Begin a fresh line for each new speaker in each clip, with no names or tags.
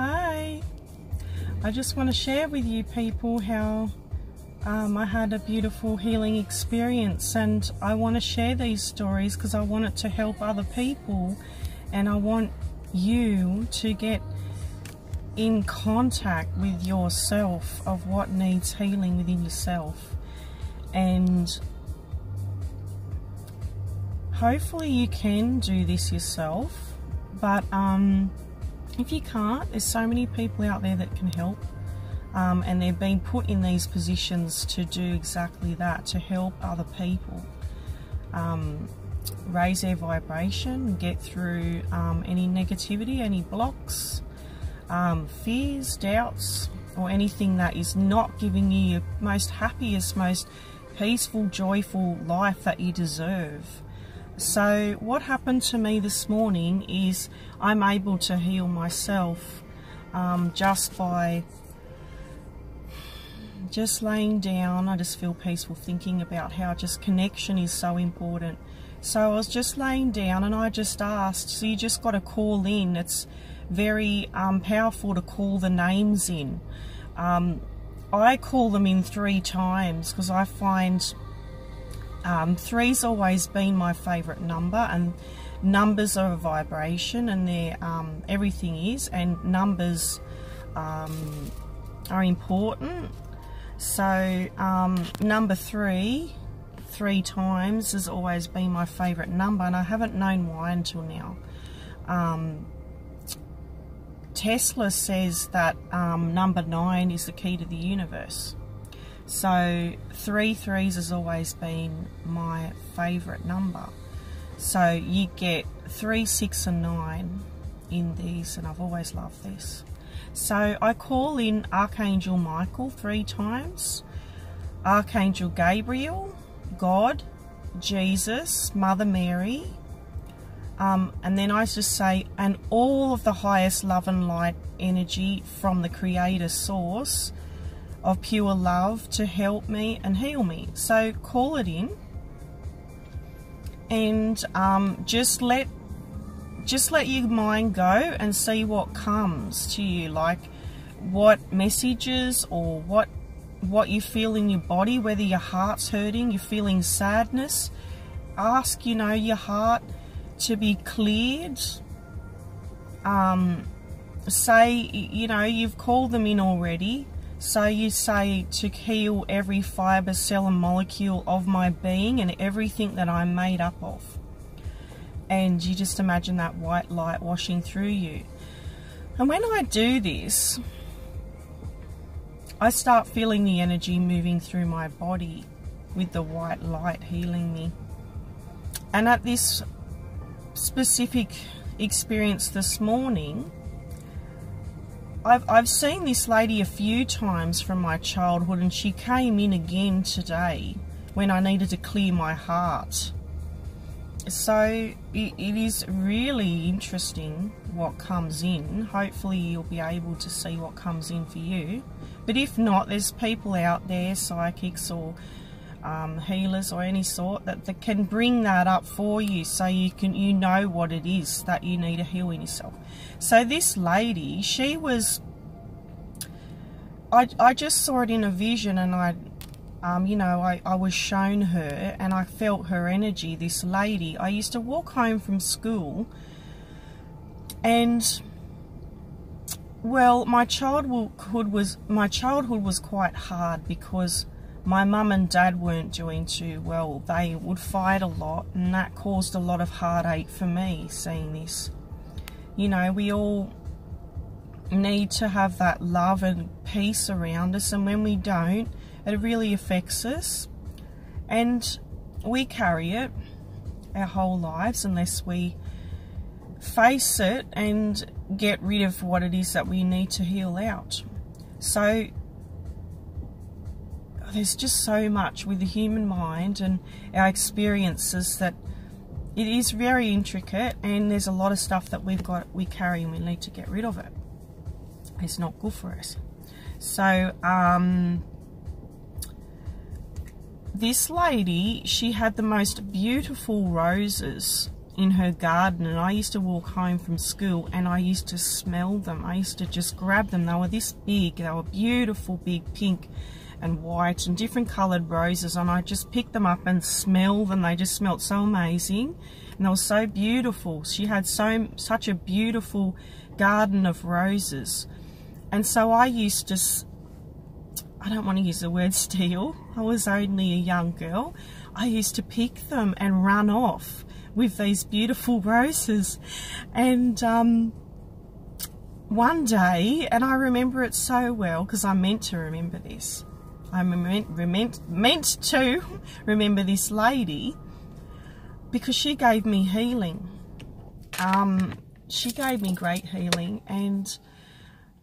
Hi, I just want to share with you people how I had a beautiful healing experience, and I want to share these stories because I want it to help other people, and I want you to get in contact with yourself of what needs healing within yourself. And hopefully you can do this yourself, but if you can't, there's so many people out there that can help, and they've been put in these positions to do exactly that, to help other people raise their vibration, get through any negativity, any blocks, fears, doubts, or anything that is not giving you your most happiest, most peaceful, joyful life that you deserve. So what happened to me this morning is I'm able to heal myself just by laying down. I just feel peaceful thinking about how just connection is so important. So I was just laying down and I just asked, so you just got to call in. It's very powerful to call the names in. I call them in 3 times because I find 3's always been my favourite number, and numbers are a vibration, and they're everything is, and numbers are important. So number 3 times has always been my favourite number, and I haven't known why until now. Tesla says that number 9 is the key to the universe. So 3 3s has always been my favourite number. So you get 3, 6 and 9 in these, and I've always loved this. So I call in Archangel Michael 3 times, Archangel Gabriel, God, Jesus, Mother Mary, and then I just say, and all of the highest love and light energy from the Creator Source of pure love to help me and heal me. So call it in, and just let your mind go and see what comes to you, like what messages or what you feel in your body, whether your heart's hurting, you're feeling sadness. Ask, your heart to be cleared. Say, you've called them in already. So you say, to heal every fibre, cell and molecule of my being and everything that I'm made up of. And you just imagine that white light washing through you. And when I do this, I start feeling the energy moving through my body with the white light healing me. And at this specific experience this morning, I've seen this lady a few times from my childhood, and she came in again today when I needed to clear my heart. So it is really interesting what comes in. Hopefully you'll be able to see what comes in for you. But if not, there's people out there, psychics or healers or any sort, that can bring that up for you, so you know what it is that you need to heal in yourself. So this lady, she was, I just saw it in a vision, and I was shown her, and I felt her energy. This lady, I used to walk home from school, and well, my childhood was quite hard because my mum and dad weren't doing too well. They would fight a lot, and that caused a lot of heartache for me, seeing this. We all need to have that love and peace around us, and when we don't, it really affects us, and we carry it our whole lives unless we face it and get rid of what it is that we need to heal out. So there's just so much with the human mind and our experiences that it is very intricate, and there's a lot of stuff that we carry, and we need to get rid of it. It's not good for us. So this lady, she had the most beautiful roses in her garden, and I used to walk home from school and I used to smell them. I used to just grab them. They were this big. They were beautiful, big pink and white and different coloured roses, and I just picked them up and smell them. They just smelled so amazing, and they were so beautiful. She had such a beautiful garden of roses. And so I used to, I don't want to use the word steal, I was only a young girl. I used to pick them and run off with these beautiful roses. And one day, and I remember it so well because I meant to remember this. I meant to remember this lady because she gave me healing. She gave me great healing, and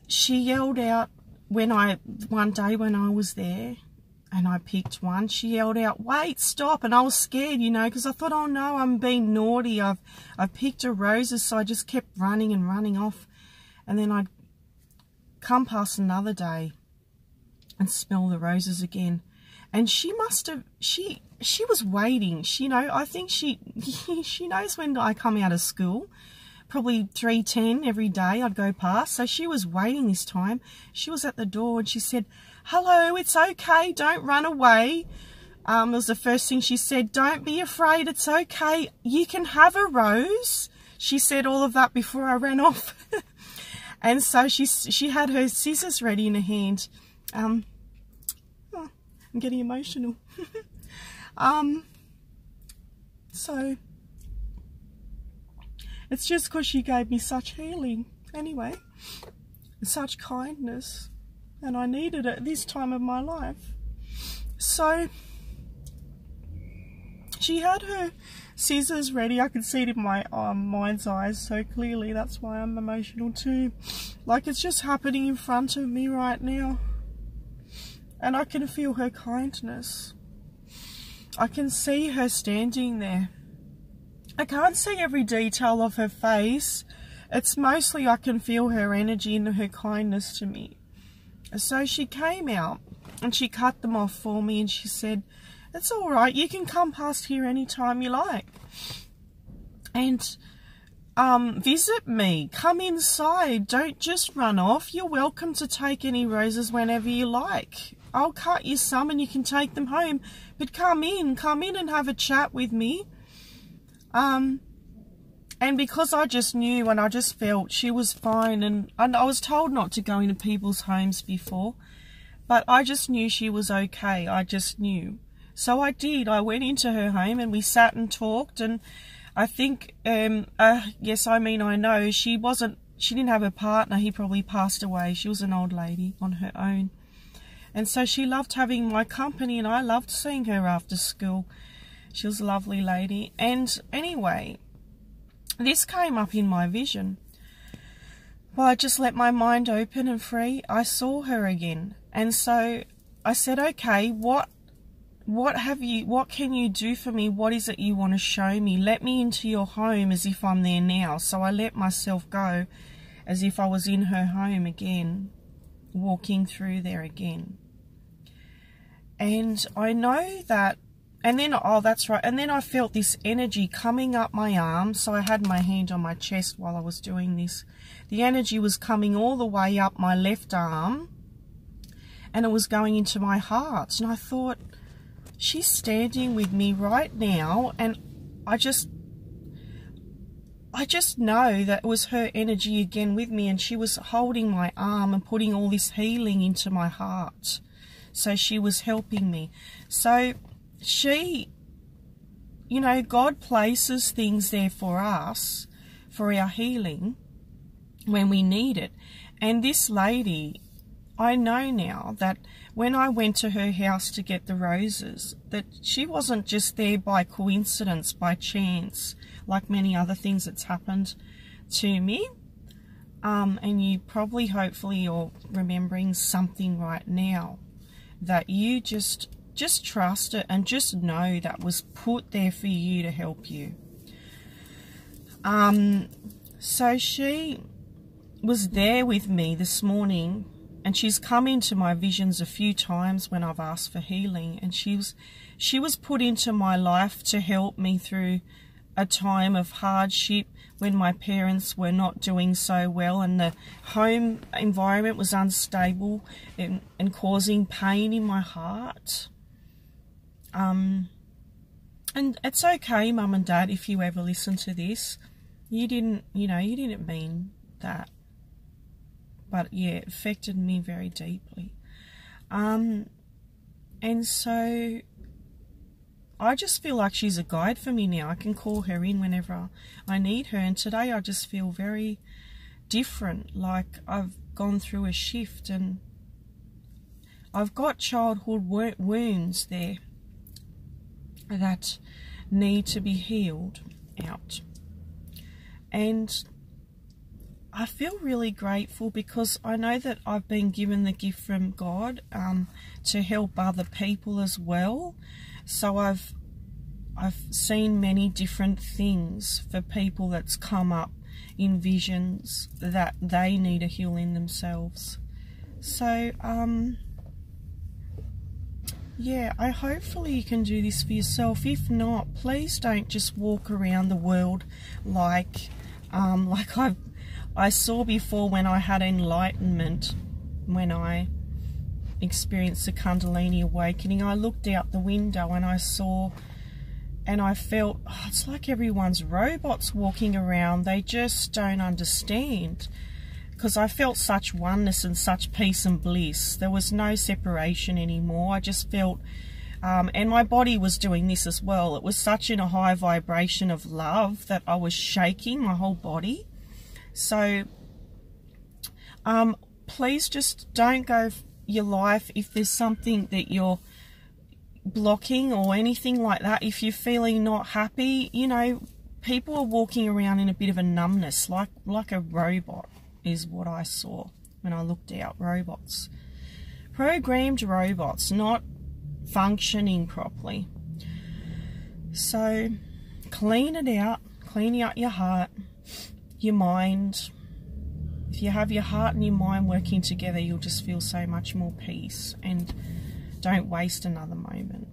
she yelled out one day when I was there and I picked one, she yelled out, "Wait, stop!" And I was scared, you know, because I thought, oh no, I'm being naughty. I've picked her roses, so I just kept running and running off. And then I'd come past another day and smell the roses again. And she must have, she was waiting. She, I think she knows when I come out of school. Probably 3:10 every day I'd go past. So she was waiting this time. She was at the door and she said, "Hello, it's okay, don't run away." It was the first thing she said. "Don't be afraid, it's okay, you can have a rose." She said all of that before I ran off. And so she had her scissors ready in her hand. I'm getting emotional. So it's just because she gave me such healing, anyway, such kindness, and I needed it at this time of my life. So she had her scissors ready. I could see it in my mind's eyes so clearly. That's why I'm emotional too. Like it's just happening in front of me right now. And I can feel her kindness. I can see her standing there. I can't see every detail of her face. It's mostly I can feel her energy and her kindness to me. So she came out and she cut them off for me and she said, "It's all right, you can come past here anytime you like. And visit me, come inside, don't just run off. You're welcome to take any roses whenever you like. I'll cut you some and you can take them home, but come in and have a chat with me." And because I just knew and I just felt she was fine, and I was told not to go into people's homes before, but I just knew she was okay. I just knew. So I did. I went into her home and we sat and talked, and I think, yes, I know, she didn't have a partner. He probably passed away. She was an old lady on her own. And so she loved having my company, and I loved seeing her after school. She was a lovely lady. And anyway, this came up in my vision. Well, I just let my mind open and free. I saw her again. And so I said, "Okay, what can you do for me? What is it you want to show me? Let me into your home as if I'm there now." So I let myself go as if I was in her home again, walking through there again. And I know that, and then, oh, that's right, and then I felt this energy coming up my arm. So I had my hand on my chest while I was doing this. The energy was coming all the way up my left arm, and it was going into my heart. And I thought, she's standing with me right now, and I just know that it was her energy again with me, and she was holding my arm and putting all this healing into my heart. So she was helping me. So she, God places things there for us, for our healing, when we need it. And this lady, I know now that when I went to her house to get the roses, that she wasn't just there by coincidence, by chance, like many other things that's happened to me. And you probably, hopefully, you're remembering something right now that you just trust it and just know that was put there for you to help you. So she was there with me this morning, and she's come into my visions a few times when I've asked for healing, and she was put into my life to help me through a time of hardship when my parents were not doing so well and the home environment was unstable and causing pain in my heart. And it's okay, Mum and Dad, if you ever listen to this. You didn't mean that. But yeah, it affected me very deeply. And so I just feel like she's a guide for me now. I can call her in whenever I need her. And today I just feel very different, like I've gone through a shift and I've got childhood wounds there that need to be healed out. And I feel really grateful because I know that I've been given the gift from God to help other people as well. So I've seen many different things for people that's come up in visions that they need to heal in themselves. So yeah, hopefully you can do this for yourself. If not, please don't just walk around the world like I saw before when I had enlightenment, when I experienced the Kundalini awakening. I looked out the window and I saw and I felt, oh, it's like everyone's robots walking around. They just don't understand. Because I felt such oneness and such peace and bliss. There was no separation anymore. I just felt, and my body was doing this as well. It was such in a high vibration of love that I was shaking my whole body. So please just don't go your life if there's something that you're blocking or anything like that. If you're feeling not happy, you know, people are walking around in a bit of a numbness, like a robot is what I saw when I looked out. Robots, programmed robots, not functioning properly. So clean it out, clean out your heart, your mind. If you have your heart and your mind working together, you'll just feel so much more peace, and don't waste another moment.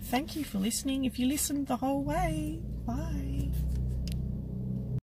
Thank you for listening. If you listened the whole way, bye.